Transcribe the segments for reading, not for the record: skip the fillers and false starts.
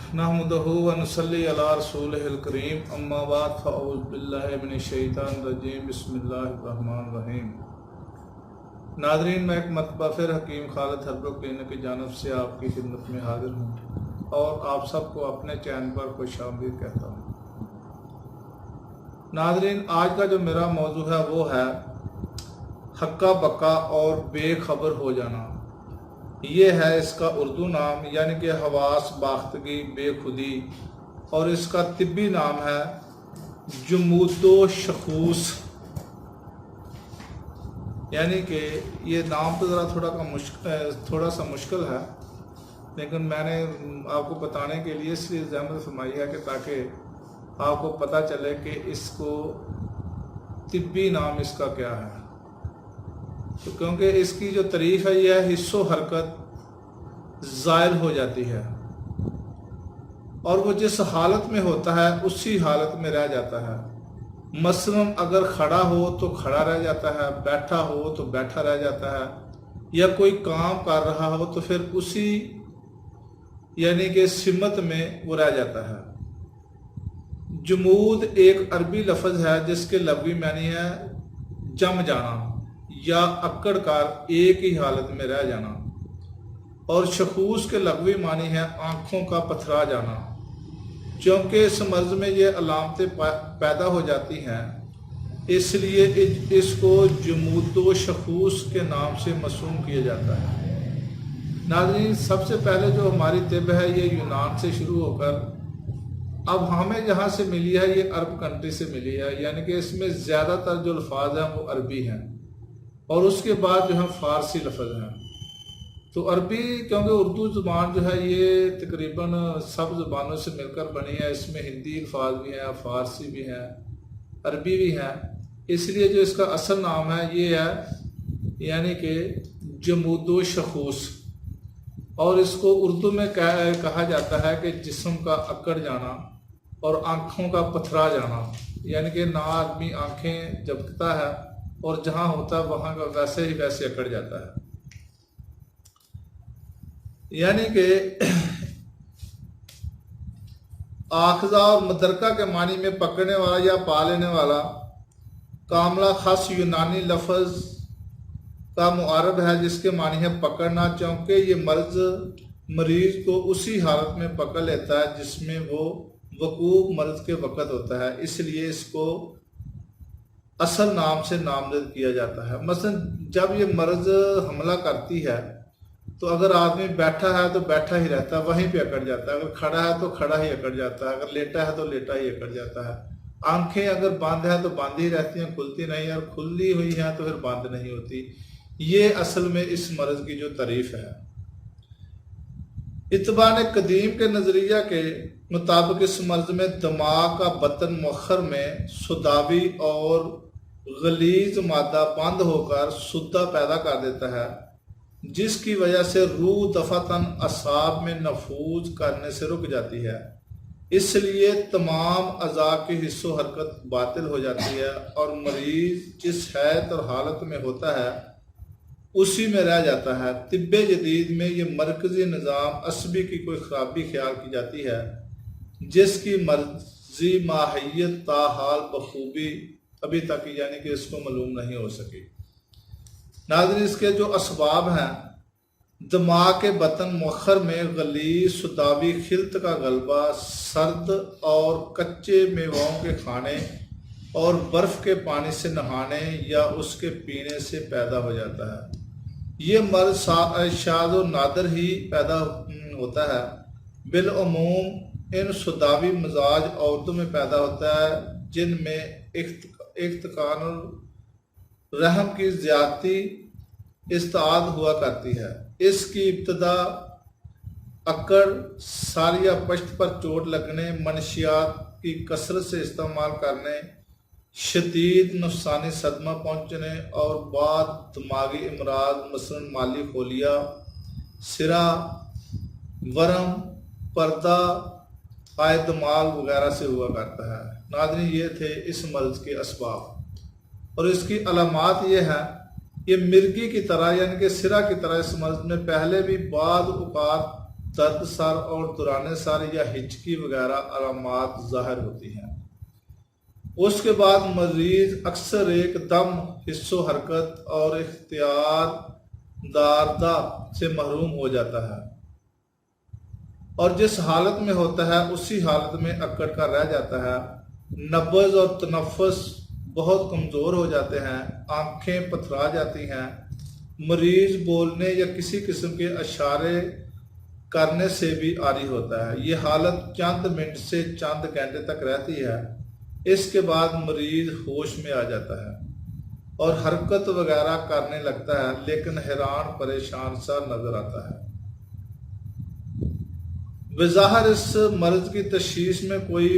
नहमदुहु व नसल्ली अला रसूलिहिल करीम अम्मा बाद फ़अऊज़ु बिल्लाहि मिनश्शैतानिर रजीम बिस्मिल्लाहिर्रहमानिर्रहीम। नाज़रीन, मैं एक मरतबा फिर हकीम खालिद हर्बो क्लिनिक की जानब से आपकी खिदमत में हाजिर हूँ और आप सबको अपने चैनल पर खुशामदीद कहता हूँ। नाज़रीन, आज का जो मेरा मौजू है वो है हक्का बक्का और बेखबर हो जाना। ये है इसका उर्दू नाम, यानी कि हवास बाख्तगी बेखुदी, और इसका तिब्बी नाम है जुमूदो शखूस। यानी कि ये नाम तो ज़रा थोड़ा सा मुश्किल है, लेकिन मैंने आपको बताने के लिए इसलिए ज़हमत फरमाई है कि ताकि आपको पता चले कि इसको तिब्बी नाम इसका क्या है। तो क्योंकि इसकी जो तारीफ़ है यह है हिस्सो हरकत ज़ायल हो जाती है और वो जिस हालत में होता है उसी हालत में रह जाता है। मसलन अगर खड़ा हो तो खड़ा रह जाता है, बैठा हो तो बैठा रह जाता है, या कोई काम कर रहा हो तो फिर उसी यानी कि सिमत में वो रह जाता है। जुमूद एक अरबी लफ्ज़ है जिसके लफ्ज़ी मानी है जम जाना या अक्कड़ कर एक ही हालत में रह जाना, और शखूस के लफ्ज़ी मानी है आँखों का पथरा जाना। क्योंकि इस मर्ज़ में ये अलामतें पैदा हो जाती हैं, इसलिए इसको जुमूदो शखूस के नाम से मसूम किया जाता है। नाज़रीन, सबसे पहले जो हमारी तिब है ये यूनान से शुरू होकर अब हमें जहाँ से मिली है ये अरब कंट्री से मिली है, यानी कि इसमें ज़्यादातर जो अल्फाज हैं वो अरबी हैं और उसके बाद जो है फ़ारसी लफ्ज़ हैं। तो अरबी, क्योंकि उर्दू ज़ुबान जो है ये तकरीबन सब ज़ुबानों से मिलकर बनी है, इसमें हिंदी अल्फाज भी हैं, फ़ारसी भी हैं, अरबी भी हैं, इसलिए जो इसका असल नाम है ये है यानी कि जुमूदो शखूस। और इसको उर्दू में कहा जाता है कि जिस्म का अकड़ जाना और आँखों का पथरा जाना, यानी कि ना आदमी आँखें झपकता है और जहाँ होता है वहाँ का वैसे ही वैसे अकड़ जाता है। यानी कि आखजा और मदरका के मानी में पकड़ने वाला या पा लेने वाला। कामला खास यूनानी लफ्ज़ का मुआरब है जिसके मानी है पकड़ना, क्योंकि ये मरीज को उसी हालत में पकड़ लेता है जिसमें वो वकूफ मर्ज के वक़्त होता है, इसलिए इसको असल नाम से नामजद किया जाता है। मसलन जब ये मर्ज हमला करती है तो अगर आदमी बैठा है तो बैठा ही रहता है, वहीं पे अकड़ जाता है, अगर खड़ा है तो खड़ा ही अकड़ जाता है, अगर लेटा है तो लेटा ही अकड़ जाता है। आंखें अगर बंद है तो बंद ही रहती हैं, खुलती नहीं, और खुली हुई हैं तो फिर बंद नहीं होती। ये असल में इस मर्ज की जो तारीफ है। इत्बान कदीम के नज़रिया के मुताबिक इस मर्ज में दिमाग का बतन मुअख्खर में सुदावी और गलीज मादा बंद होकर सुद्दा पैदा कर देता है, जिसकी वजह से रूह दफातन असाब में नफूज करने से रुक जाती है। इसलिए तमाम अज़ा की हिस्सो हरकत बातिल हो जाती है और मरीज जिस हैत और हालत में होता है उसी में रह जाता है। तिब्बे जदीद में ये मरकज़ी निज़ाम असबी की कोई ख़राबी ख्याल की जाती है जिसकी मर्जी माहियत ताहाल बखूबी अभी तक यानी कि इसको मालूम नहीं हो सकी। नाज़रीन, इसके जो असबाब हैं, दिमाग के बतन मुअख्खर में गलीज़ सुदावी खिल्त का गलबा, सर्द और कच्चे मेवाओं के खाने और बर्फ़ के पानी से नहाने या उसके पीने से पैदा हो जाता है। ये मर्ज शाद और नादर ही पैदा होता है। बिलअमूम इन सुदावी मजाज औरतों में पैदा होता है जिनमें इख्तिकान और रहम की ज़्यादती इस्ताद हुआ करती है। इसकी इब्तदा अकड़, सार या पश्त पर चोट लगने, मनशियात की कसरत से इस्तेमाल करने, शदीद नुकसानी सदमा पहुँचने और बाद दिमागी इमराज मसलन माली खोलिया, सिरा, वरम, पर्दा, आय दिमाग वगैरह से हुआ करता है। नाज़रीन, ये थे इस मर्ज के असबाब और इसकी अलामात ये है ये मिर्गी की तरह यानी कि सिरा की तरह इस मर्ज में पहले भी बाद औक़ात درد سر اور دوران سر یا ہچکی وغیرہ علامات ظاہر ہوتی ہیں۔ اس کے بعد مریض اکثر ایک دم حس و حرکت اور اختیار داردہ سے محروم ہو جاتا ہے، اور جس حالت میں ہوتا ہے اسی حالت میں اکڑ کر رہ جاتا ہے۔ نبض اور تنفس بہت کمزور ہو جاتے ہیں، آنکھیں پتھرا جاتی ہیں، مریض بولنے یا کسی قسم کے اشارے کرنے سے بھی عاری ہوتا ہے۔ یہ حالت چند منٹ سے چند گھنٹے تک رہتی ہے۔ اس کے بعد مریض ہوش میں آ جاتا ہے اور حرکت وغیرہ کرنے لگتا ہے، لیکن حیران پریشان سا نظر آتا ہے۔ بظاہر اس مرض کی تشخیص میں کوئی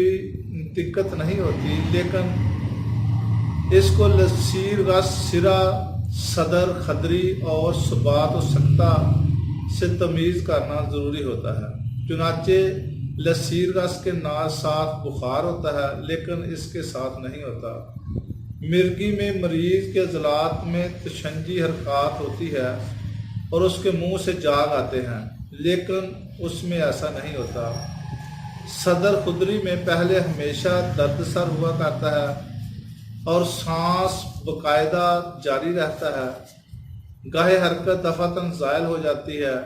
دقت نہیں ہوتی، لیکن اس کو لثیر غص، سرہ، صدر، خدری اور ثبات و سکتہ سے تمیز کرنا ضروری ہوتا ہے۔ چنانچہ لثیر غص کے ساتھ بخار ہوتا ہے، لیکن اس کے ساتھ نہیں ہوتا۔ مرگی میں مریض کے عضلات میں تشنجی حرکات ہوتی ہے اور اس کے منہ سے جاگ آتے ہیں، لیکن اس میں ایسا نہیں ہوتا۔ صدر خدری میں پہلے ہمیشہ درد سر ہوا کرتا ہے اور سانس باقاعدہ جاری رہتا ہے، گاہے حرکت دفعتاً زائل ہو جاتی ہے۔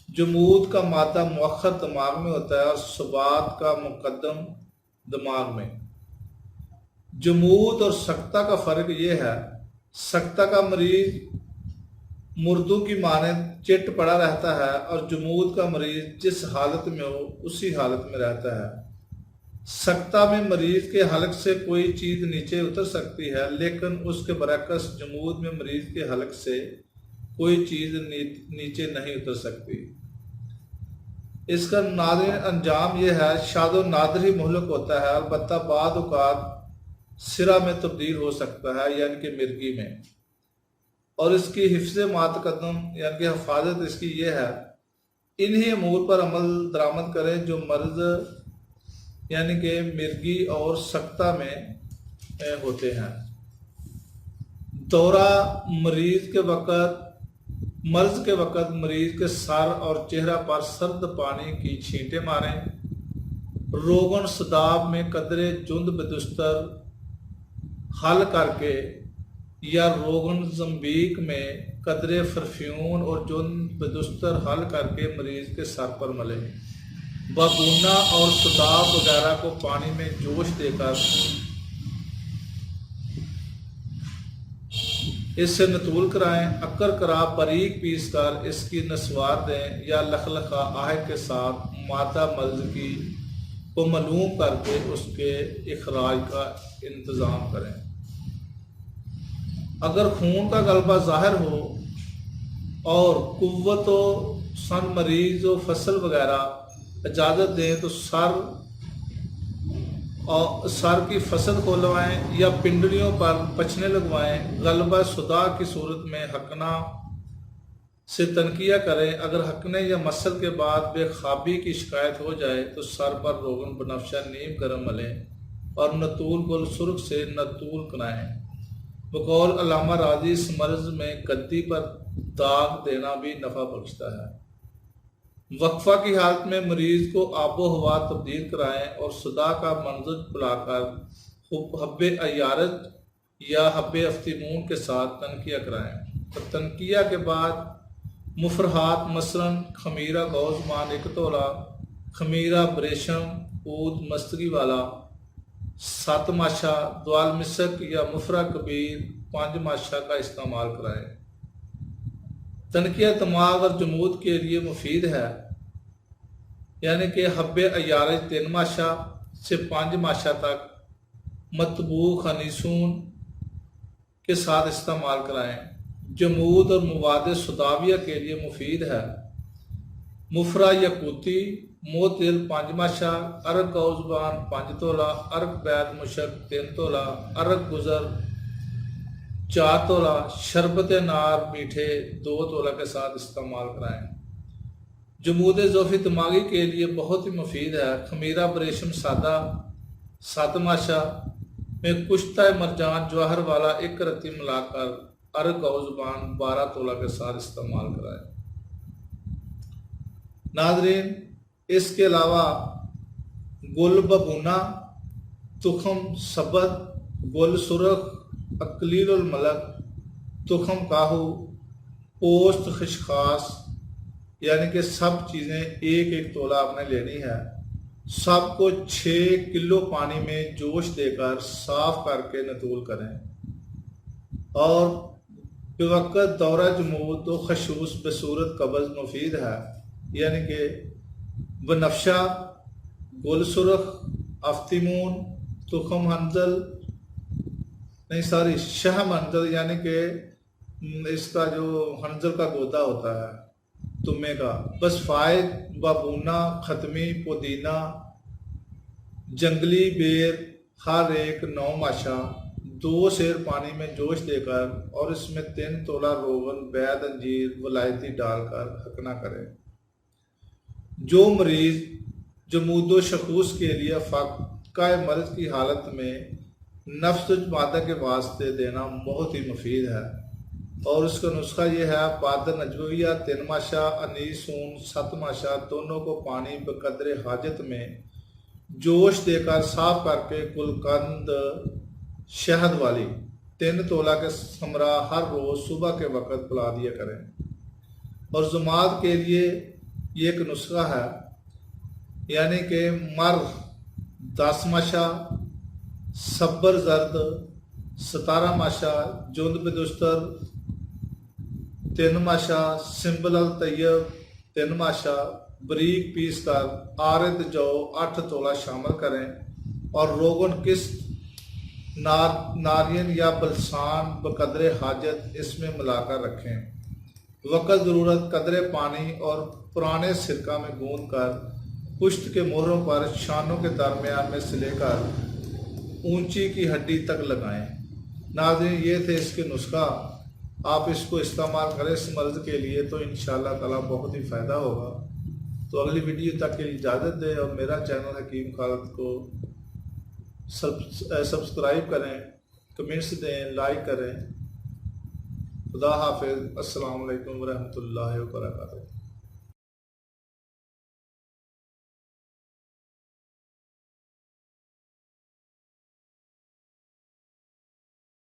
جمود کا مادہ مؤخر دماغ میں ہوتا ہے اور ثبات کا مقدم دماغ میں۔ جمود اور سکتہ کا فرق یہ ہے، سکتہ کا مریض مردوں کی مانند چٹ پڑا رہتا ہے اور جمود کا مریض جس حالت میں ہو اسی حالت میں رہتا ہے۔ سکتہ میں مریض کے حلق سے کوئی چیز نیچے اتر سکتی ہے، لیکن اس کے برعکس جمود میں مریض کے حلق سے کوئی چیز نیچے نہیں اتر سکتی۔ اس کا نادر انجام یہ ہے، شاذ و نادر ہی مہلک ہوتا ہے، البتہ بعض اوقات سرہ میں تبدیل ہو سکتا ہے، یعنی کہ مرگی میں۔ اور اس کی حفظ ماتقدم یعنی کہ حفاظت اس کی یہ ہے، انہی امور پر عمل درآمد کریں جو مرض یعنی کہ مرگی اور سکتہ میں ہوتے ہیں۔ دورہ مرض کے وقت مریض کے سر اور چہرہ پر سرد پانی کی چھینٹیں ماریں۔ روغن صداب میں قدرے جند بدستر حل کر کے یا روغن زنبیق میں قدرے فرفیون اور جند بدستر حل کر کے مریض کے سر پر ملیں۔ بابونہ اور صداب وغیرہ کو پانی میں جوش دے کر اس سے نتول کرائیں۔ عقر کرا باریک پیس کر اس کی نسوار دیں یا لخلخہ آہ کے ساتھ مادہ مرض کی کو معلوم کر کے اس کے اخراج کا انتظام کریں۔ اگر خون کا غلبہ ظاہر ہو اور قوت و سن مریض و فصل وغیرہ اجازت دیں تو سر کی فصل کھولوائیں یا پنڈلیوں پر پچھنے لگوائیں۔ غلبہ صداع کی صورت میں حقنہ سے تنقیہ کریں۔ اگر حقنے یا مسل کے بعد بے خوابی کی شکایت ہو جائے تو سر پر روغن بنفشہ نیم گرم ملیں اور نتول گل سرخ سے نتول کنائیں۔ بقول علامہ راضی اس مرض میں گدی پر داغ دینا بھی نفع بخشتا ہے۔ وقفہ کی حالت میں مریض کو آب و ہوا تبدیل کرائیں اور صداع کا منظر پلا کر حب عیارج یا حب افتیمون کے ساتھ تنقیہ کرائیں۔ تنقیہ کے بعد مفرحات مثلاً خمیرہ گوزمان 1 تولہ، خمیرہ بریشم عود مستگی والا 7 ماشا، دوال مسک یا مفرح کبیر 5 ماشا کا استعمال کرائیں۔ تنقیہ دماغ اور جمود کے لیے مفید ہے، یعنی کہ حب عیارج 3 ماشا سے 5 ماشا تک مطبوع خنیسون کے ساتھ استعمال کرائیں۔ جمود اور مواد صداویہ کے لیے مفید ہے۔ مفرح یقوتی موتل 5 ماشا، ارگ گوزبان 5 تولہ، ارگ بید مشک 3 تولہ، ارگ گزر 4 تولہ، شربت نار میٹھے 2 تولہ کے ساتھ استعمال کرائیں۔ جمود ضعف دماغی کے لیے بہت ہی مفید ہے۔ خمیرہ بریشم سادہ 7 ماشا میں کشتہ مرجان جواہر والا 1 رتی ملا کر ارگ اور زبان 12 تولہ کے ساتھ استعمال کرائیں۔ नाज़रीन, इसके अलावा गुल बबूना, तुखम सबद, गुल सुरख, अकलील मलक, तुखम काहू, पोस्त खशखास, यानी कि सब चीज़ें एक एक तोला आपने लेनी है। सबको 6 किलो पानी में जोश देकर साफ करके नतूल करें। और बेवक़्त दौरा जमूद तो खशूस बसूरत कब्ज़ मुफीद है, यानी कि बनफ्शा, गुल सुरख, अफ्तीमून, तुखम हंजल, नहीं सॉरी शहम हंजल, यानी कि इसका जो हंजल का गोदा होता है तुम्बे का, बस फायद, बबूना, खत्मी, पुदीना, जंगली बेर, हर एक 9 माशा 2 सेर पानी में जोश देकर और इसमें 3 तोला रोगन, बैद, अंजीर, वलायती डालकर हकना करें। जो मरीज जमूदो शखूस के लिए फ़क्का मर्ज की हालत में नफ्स मादा के वास्ते देना बहुत ही मुफीद है, और उसका नुस्खा ये है, पादर नजविया 3 माशा, अनीसून 7 माशा, दोनों को पानी बकदरे हाजत में जोश देकर साफ करके गुलकंद शहद वाली 3 तोला के समरा हर रोज़ सुबह के वक़्त पिला दिया करें। और जुमात के लिए ये एक नुस्खा है, यानी कि मर 10 माशा, सब्बर जर्द 17 माशा, जुंद बेदुस्तर 3 माशा, सिंबल अल तैयब 3 माशा, बरीक पीस कर आरद जौ 8 तोला शामिल करें। और रोगन किस्त, नारियन या बलसान बकदरे हाजत इसमें मिलाकर रखें। वक़्त ज़रूरत कदरे पानी और पुराने सिरका में गूंद कर पुश्त के मोहरों पर शानों के दरमियान में से लेकर ऊंची की हड्डी तक लगाएं। नाज़रीन, ये थे इसके नुस्खा। आप इसको इस्तेमाल करें इस मर्ज़ के लिए, तो इंशाअल्लाह ताला बहुत ही फ़ायदा होगा। तो अगली वीडियो तक के लिए इजाज़त दें, और मेरा चैनल हकीम खालिद को सब्सक्राइब करें, कमेंट्स दें, लाइक करें। खुदा हाफिज़। अस्सलाम वालेकुम व रहमतुल्लाहि व बरकातुहू।